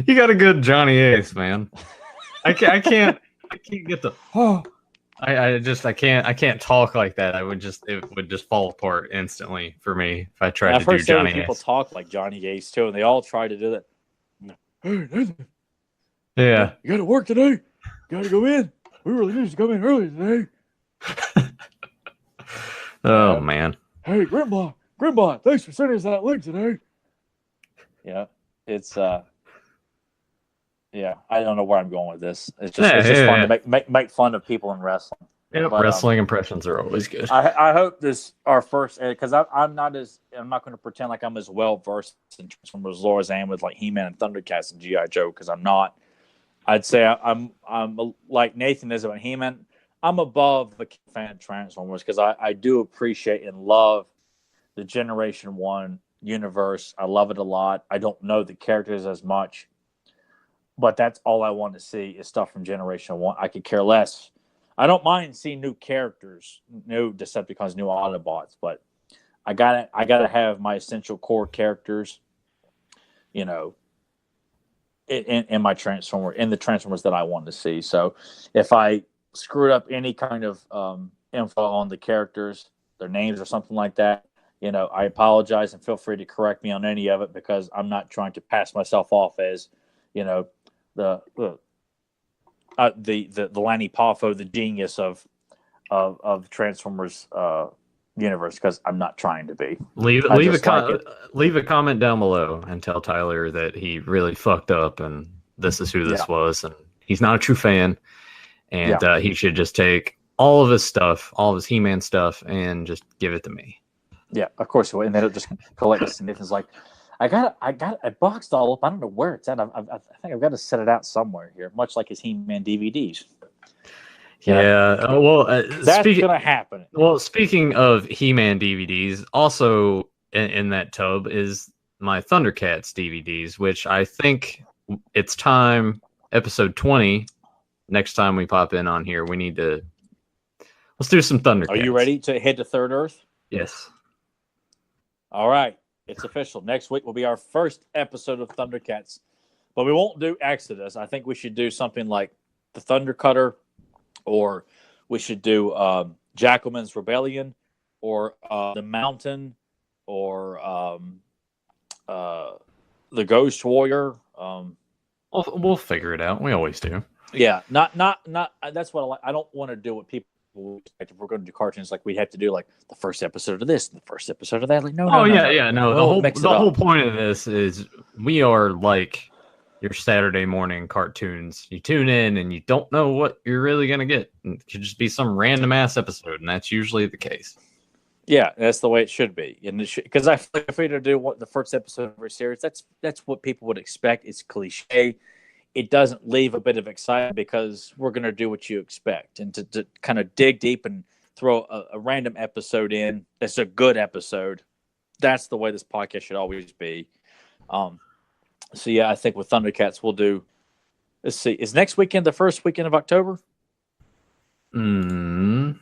you got a good Johnny Ace, man. I can't get the I can't talk like that. It would just fall apart instantly for me if I tried to do Johnny Ace. People talk like Johnny Ace too, and they all try to do that. Hey, Nathan. Yeah. You got to work today. You got to go in. We really need to come in early today. Oh man. Hey, Grandma, thanks for sending us that link today. Yeah, it's yeah, I don't know where I'm going with this. It's just fun to make fun of people in wrestling. Yeah, wrestling impressions are always good. I hope this our first, because I'm not going to pretend like I'm as well versed in Transformers lore as I am with like He-Man and Thundercats and GI Joe, because I'm not. I'd say I'm like Nathan is about He-Man. I'm above the fan of Transformers because I do appreciate and love the Generation 1 universe. I love it a lot. I don't know the characters as much, but that's all I want to see is stuff from Generation 1. I could care less. I don't mind seeing new characters, new Decepticons, new Autobots, but I gotta have my essential core characters, you know, in my Transformer, in the Transformers that I want to see. So if I screwed up any kind of info on the characters, their names or something like that, you know, I apologize and feel free to correct me on any of it, because I'm not trying to pass myself off as, you know, the Lanny Poffo, the genius of Transformers universe, because I'm not trying to be. Leave a comment down below and tell Tyler that he really fucked up and this is who this was, and he's not a true fan, and he should just take all of his stuff, all of his He-Man stuff, and just give it to me. Yeah, of course he will, and then it'll just collect this. And Nathan's like, I got a boxed all up. I don't know where it's at. I think I've got to set it out somewhere here, much like his He-Man DVDs. Yeah. Well, that's gonna happen. Well, speaking of He-Man DVDs, also in that tub is my Thundercats DVDs, which I think it's time. Episode 20. Next time we pop in on here, let's do some Thundercats. Are you ready to head to Third Earth? Yes. All right. It's official. Next week will be our first episode of Thundercats, but we won't do Exodus. I think we should do something like the Thunder Cutter, or we should do Jackalman's Rebellion, or the Mountain, or the Ghost Warrior. We'll figure it out. We always do. Yeah, not. That's what I like. I don't want to do what people expect. If we're going to do cartoons, like we have to do like the first episode of this and the first episode of that. Like no. The whole point of this is we are like your Saturday morning cartoons. You tune in and you don't know what you're really gonna get. It could just be some random ass episode, and that's usually the case. Yeah, that's the way it should be. And because I feel like if we were to do the first episode of our series, that's what people would expect. It's cliche. It doesn't leave a bit of excitement because we're going to do what you expect. And to kind of dig deep and throw a random episode in that's a good episode, that's the way this podcast should always be. So, yeah, I think with Thundercats, we'll do... Let's see. Is next weekend the first weekend of October? No.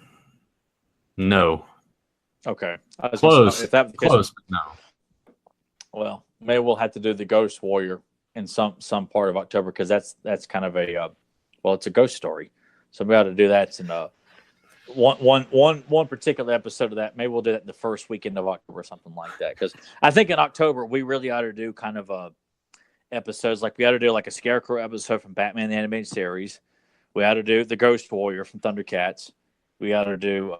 Okay. Close. Close, but no. Well, maybe we'll have to do the Ghost Warrior in some part of October, because that's kind of it's a ghost story, so we ought to do that in one particular episode of that. Maybe we'll do that in the first weekend of October or something like that, because I think in October we really ought to do kind of episodes, like we ought to do like a Scarecrow episode from Batman the Animated Series. We ought to do the Ghost Warrior from Thundercats. We ought to do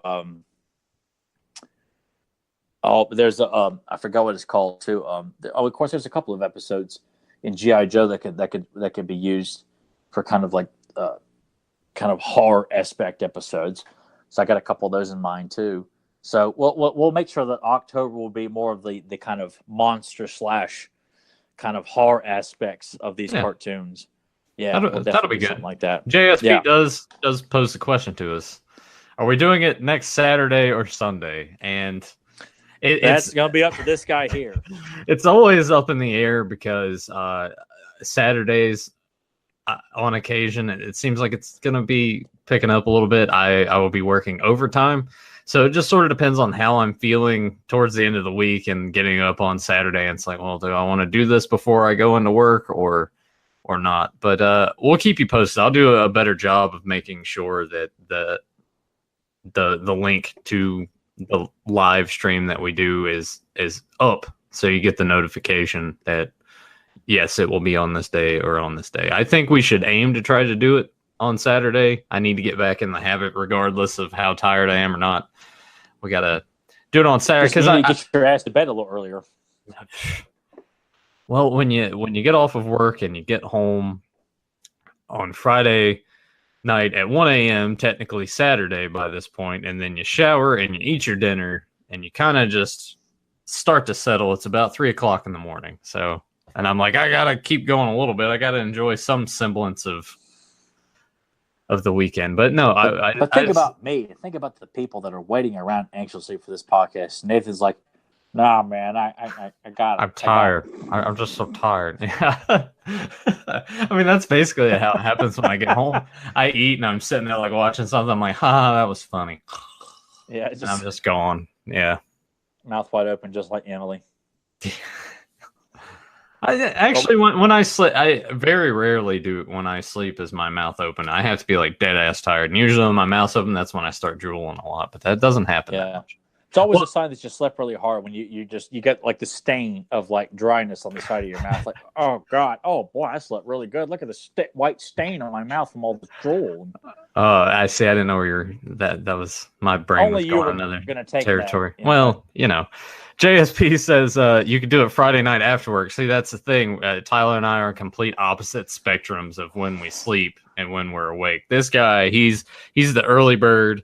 there's I forgot what it's called too. Of course, there's a couple of episodes in GI Joe that could be used for kind of like kind of horror aspect episodes. So I got a couple of those in mind too. So we'll make sure that October will be more of the kind of monster / kind of horror aspects of these cartoons. Yeah, that'll be good. Something like that. JSP does pose the question to us: are we doing it next Saturday or Sunday? And that's going to be up to this guy here. It's always up in the air because Saturdays, on occasion, it seems like it's going to be picking up a little bit. I will be working overtime. So it just sort of depends on how I'm feeling towards the end of the week and getting up on Saturday. And it's like, well, do I want to do this before I go into work or not? But we'll keep you posted. I'll do a better job of making sure that the link to the live stream that we do is up, so you get the notification that yes, it will be on this day or on this day. I think we should aim to try to do it on Saturday. I need to get back in the habit, regardless of how tired I am or not. We gotta do it on Saturday because I get your ass to bed a little earlier. Well, when you get off of work and you get home on Friday night at 1 a.m., technically Saturday by this point, and then you shower and you eat your dinner and you kind of just start to settle. It's about 3 o'clock in the morning. So, and I'm like, I gotta keep going a little bit. I gotta enjoy some semblance of the weekend. But no, but think about me. Think about the people that are waiting around anxiously for this podcast. Nathan's like, nah, man, I got it. I'm tired. I'm just so tired. Yeah. I mean, that's basically how it happens when I get home. I eat and I'm sitting there like watching something. I'm like, that was funny. Yeah. I'm just gone. Yeah. Mouth wide open, just like Emily. I actually, when I sleep, I very rarely do when I sleep is my mouth open. I have to be like dead ass tired. And usually when my mouth's open, that's when I start drooling a lot. But that doesn't happen that much. It's always a sign that you slept really hard when you get like the stain of like dryness on the side of your mouth. Like, oh God, oh boy, I slept really good. Look at the white stain on my mouth from all the drool. I see. I didn't know where that was. My brain only was going another territory. That, well, JSP says you could do it Friday night after work. See, that's the thing. Tyler and I are complete opposite spectrums of when we sleep and when we're awake. This guy, he's the early bird.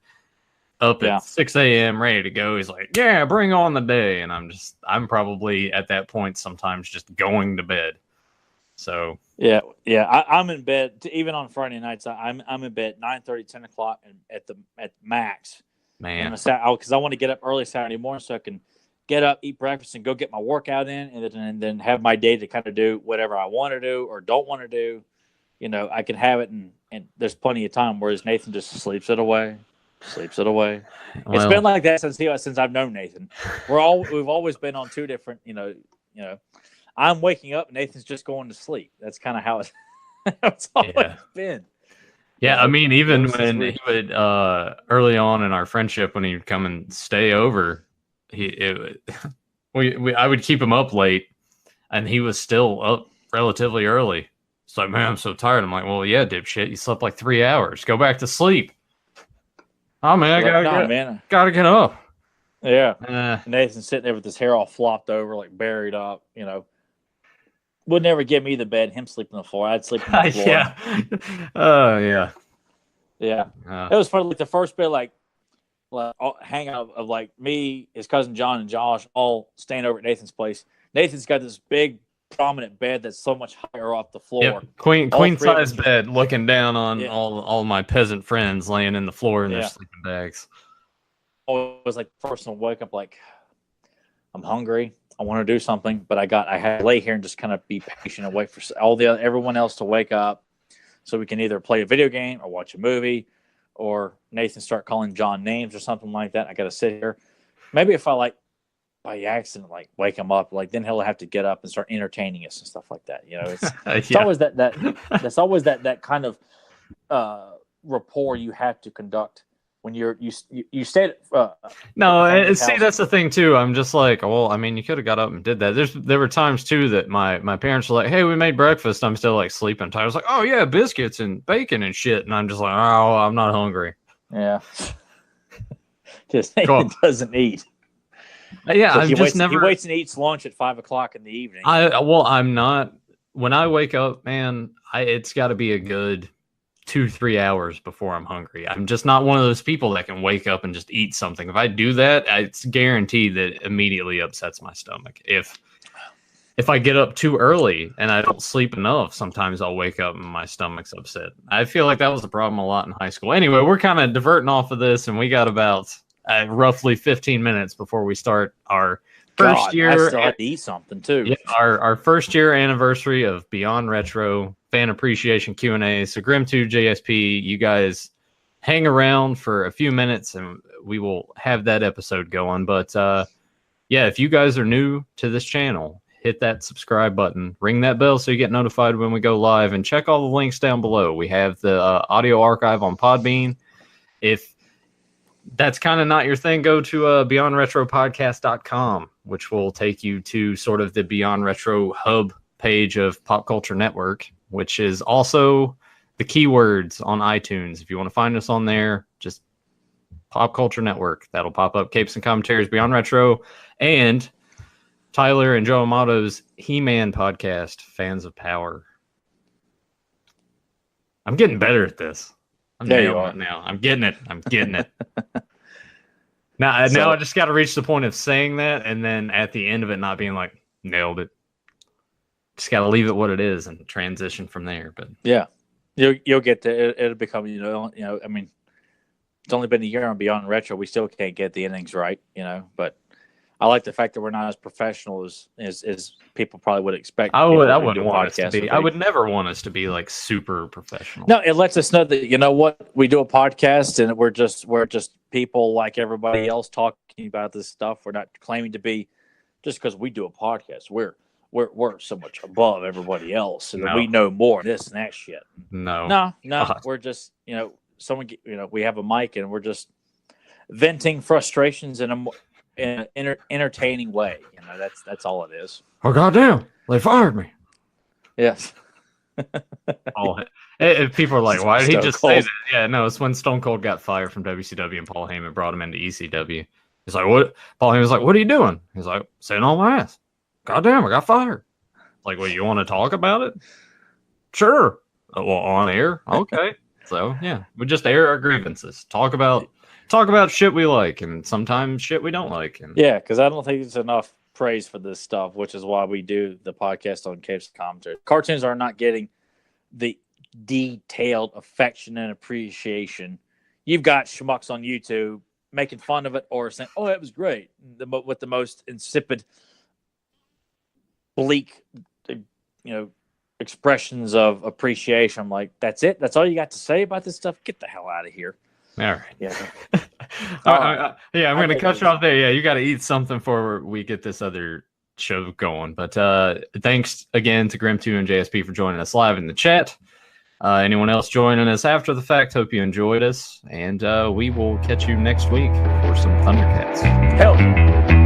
Up at 6 a.m. ready to go. He's like, yeah, bring on the day. And I'm probably at that point sometimes just going to bed. So yeah. I'm in bed even on Friday nights. I'm in bed 9:30, 10 o'clock and at max. Man, because I want to get up early Saturday morning so I can get up, eat breakfast, and go get my workout in, and then have my day to kind of do whatever I want to do or don't want to do. I can have it, and there's plenty of time. Whereas Nathan just sleeps it away. It's been like that since I've known Nathan. We've always been on two different, I'm waking up, Nathan's just going to sleep. That's kind of how it's always been. Yeah, I mean, even when he would early on in our friendship, when he would come and stay over, I would keep him up late, and he was still up relatively early. It's like, man, I'm so tired. I'm like, well, yeah, dipshit, you slept like 3 hours. Go back to sleep. Oh man, gotta get up. Yeah, Nathan's sitting there with his hair all flopped over, like buried up. Would never give me the bed. Him sleeping on the floor. I'd sleep on the floor. Yeah. It was funny. Like the first bit, like hangout of like me, his cousin John, and Josh all staying over at Nathan's place. Nathan's got this big, prominent bed that's so much higher off the floor. Yep. Queen size bed, looking down on all my peasant friends laying in the floor in their sleeping bags. It was like the person to wake up like, I'm hungry, I want to do something, but I had to lay here and just kind of be patient and wait for everyone else to wake up, so we can either play a video game or watch a movie, or Nathan start calling John names or something like that. I got to sit here. Maybe if I by accident wake him up, then he'll have to get up and start entertaining us and stuff like that. It's always that's always that kind of rapport you have to conduct when you stay see, that's the thing too. I'm just like, well, I mean, you could have got up and did that. There were times too that my parents were like, hey, we made breakfast. I'm still like sleeping. I was like, oh yeah, biscuits and bacon and shit, and I'm just like, oh, I'm not hungry. Yeah. Just Nathan doesn't eat. Yeah, he waits and eats lunch at 5 o'clock in the evening. I'm not. When I wake up, man, it's got to be a good 2-3 hours before I'm hungry. I'm just not one of those people that can wake up and just eat something. If I do that, it's guaranteed that it immediately upsets my stomach. if I get up too early and I don't sleep enough, sometimes I'll wake up and my stomach's upset. I feel like that was a problem a lot in high school. Anyway, we're kind of diverting off of this, and we got about roughly 15 minutes before we start our first year. I still had to eat something too. Yeah, our first year anniversary of Beyond Retro Fan Appreciation Q&A. So Grim2, JSP, you guys hang around for a few minutes, and we will have that episode going. But yeah, if you guys are new to this channel, hit that subscribe button, ring that bell so you get notified when we go live, and check all the links down below. We have the audio archive on Podbean. If that's kind of not your thing, go to beyondretropodcast.com, which will take you to sort of the Beyond Retro hub page of Pop Culture Network, which is also the keywords on iTunes. If you want to find us on there, just Pop Culture Network. That'll pop up. Capes and Commentaries, Beyond Retro, and Tyler and Joe Amato's He-Man podcast, Fans of Power. I'm getting better at this. I'm nailing it now. I'm getting it. Now I just got to reach the point of saying that, and then at the end of it not being like, nailed it. Just got to leave it what it is and transition from there. But yeah, you'll get to it'll become I mean, it's only been a year on Beyond Retro. We still can't get the innings right, but I like the fact that we're not as professional as people probably would expect. I wouldn't want us to be. I would never want us to be like super professional. No, it lets us know that we do a podcast and we're just people like everybody else talking about this stuff. We're not claiming to be just because we do a podcast. We're so much above everybody else, and we know more this and that shit. No. We're just we have a mic and we're just venting frustrations in an entertaining way. That's all it is. Oh goddamn! They fired me. Yes. People are like, why did he just say that? Yeah, no, it's when Stone Cold got fired from WCW and Paul Heyman brought him into ECW. He's like, what? Paul Heyman was like, what are you doing? He's like, sitting on my ass. Goddamn, I got fired. Like, well, you want to talk about it? Sure. Well, on air? Okay. So yeah, we just air our grievances. Talk about shit we like, and sometimes shit we don't like. And yeah, because I don't think there's enough praise for this stuff, which is why we do the podcast on Capes Commentary. Cartoons are not getting the detailed affection and appreciation. You've got schmucks on YouTube making fun of it or saying, "Oh, it was great," with the most insipid, bleak, expressions of appreciation. I'm like, that's it? That's all you got to say about this stuff? Get the hell out of here. All right. Yeah. Yeah, I'm going to cut you off there. Yeah, you got to eat something before we get this other show going. But thanks again to Grim2 and JSP for joining us live in the chat. Anyone else joining us after the fact, hope you enjoyed us. And we will catch you next week for some Thundercats. Hell yeah.